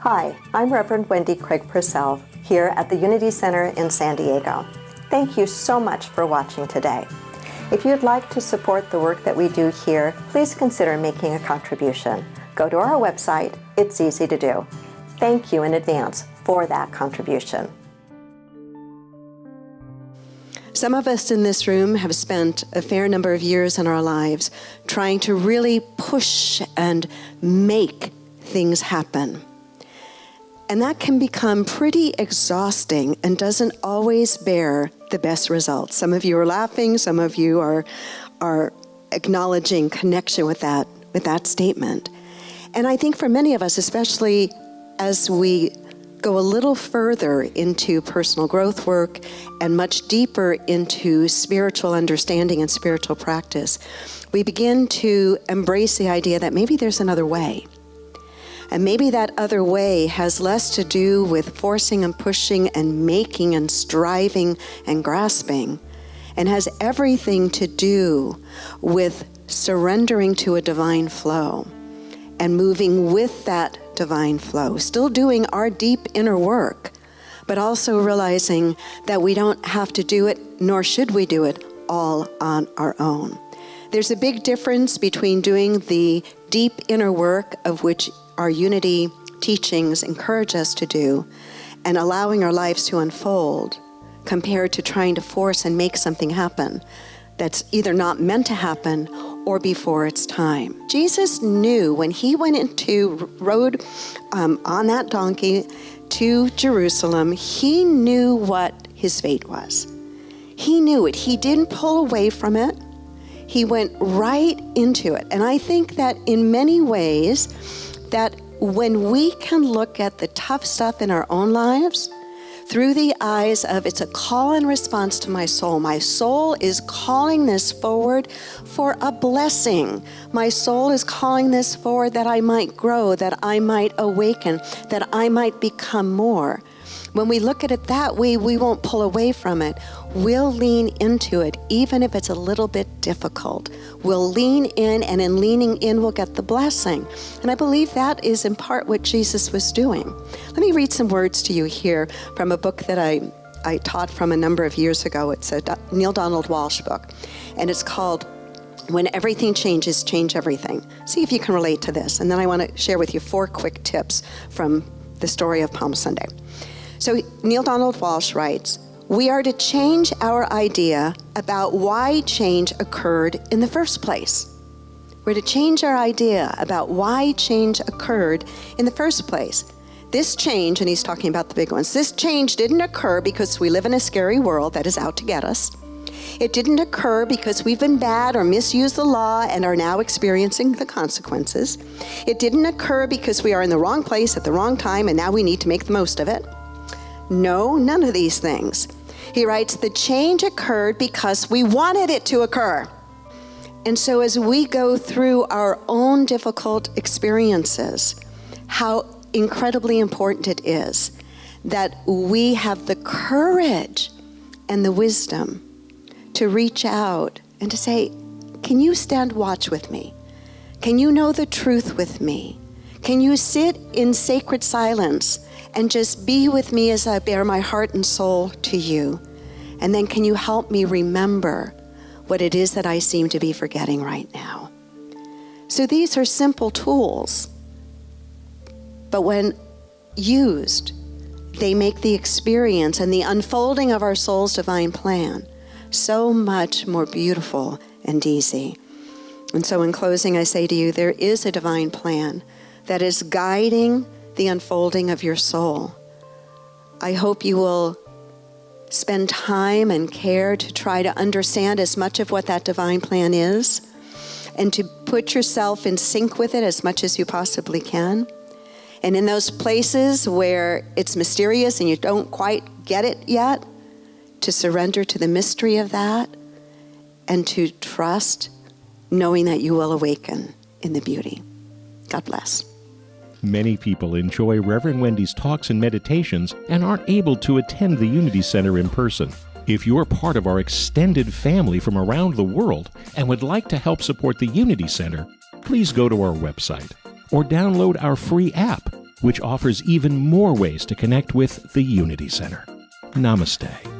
Hi, I'm Reverend Wendy Craig-Purcell here at the Unity Center in San Diego. Thank you so much for watching today. If you'd like to support the work that we do here, please consider making a contribution. Go to our website. It's easy to do. Thank you in advance for that contribution. Some of us in this room have spent a fair number of years in our lives trying to really push and make things happen. And that can become pretty exhausting and doesn't always bear the best results. Some of you are laughing, some of you are acknowledging connection with that statement. And I think for many of us, especially as we go a little further into personal growth work and much deeper into spiritual understanding and spiritual practice, we begin to embrace the idea that maybe there's another way. And maybe that other way has less to do with forcing and pushing and making and striving and grasping, and has everything to do with surrendering to a divine flow and moving with that divine flow, still doing our deep inner work, but also realizing that we don't have to do it, nor should we do it, all on our own. There's a big difference between doing the deep inner work, of which our Unity teachings encourage us to do, and allowing our lives to unfold, compared to trying to force and make something happen that's either not meant to happen or before its time. Jesus knew when he rode on that donkey to Jerusalem, he knew what his fate was. He knew it. He didn't pull away from it. He went right into it. And I think that in many ways, that when we can look at the tough stuff in our own lives through the eyes of, it's a call and response to my soul. My soul is calling this forward for a blessing. My soul is calling this forward that I might grow, that I might awaken, that I might become more. When we look at it that way, we won't pull away from it. We'll lean into it, even if it's a little bit difficult. We'll lean in, and in leaning in, we'll get the blessing. And I believe that is in part what Jesus was doing. Let me read some words to you here from a book that I taught from a number of years ago. It's a Neil Donald Walsh book, and it's called When Everything Changes, Change Everything. See if you can relate to this. And then I want to share with you 4 quick tips from the story of Palm Sunday. So Neil Donald Walsh writes, "We are to change our idea about why change occurred in the first place." We're to change our idea about why change occurred in the first place. This change, and he's talking about the big ones, this change didn't occur because we live in a scary world that is out to get us. It didn't occur because we've been bad or misused the law and are now experiencing the consequences. It didn't occur because we are in the wrong place at the wrong time and now we need to make the most of it. No, none of these things. He writes, the change occurred because we wanted it to occur. And so as we go through our own difficult experiences, how incredibly important it is that we have the courage and the wisdom to reach out and to say, can you stand watch with me? Can you know the truth with me? Can you sit in sacred silence and just be with me as I bare my heart and soul to you? And then can you help me remember what it is that I seem to be forgetting right now? So these are simple tools, but when used, they make the experience and the unfolding of our soul's divine plan so much more beautiful and easy. And so in closing, I say to you, there is a divine plan that is guiding the unfolding of your soul. I hope you will spend time and care to try to understand as much of what that divine plan is, and to put yourself in sync with it as much as you possibly can. And in those places where it's mysterious and you don't quite get it yet, to surrender to the mystery of that and to trust, knowing that you will awaken in the beauty. God bless. Many people enjoy Reverend Wendy's talks and meditations and aren't able to attend the Unity Center in person. If you're part of our extended family from around the world and would like to help support the Unity Center, please go to our website or download our free app which offers even more ways to connect with the Unity Center. Namaste.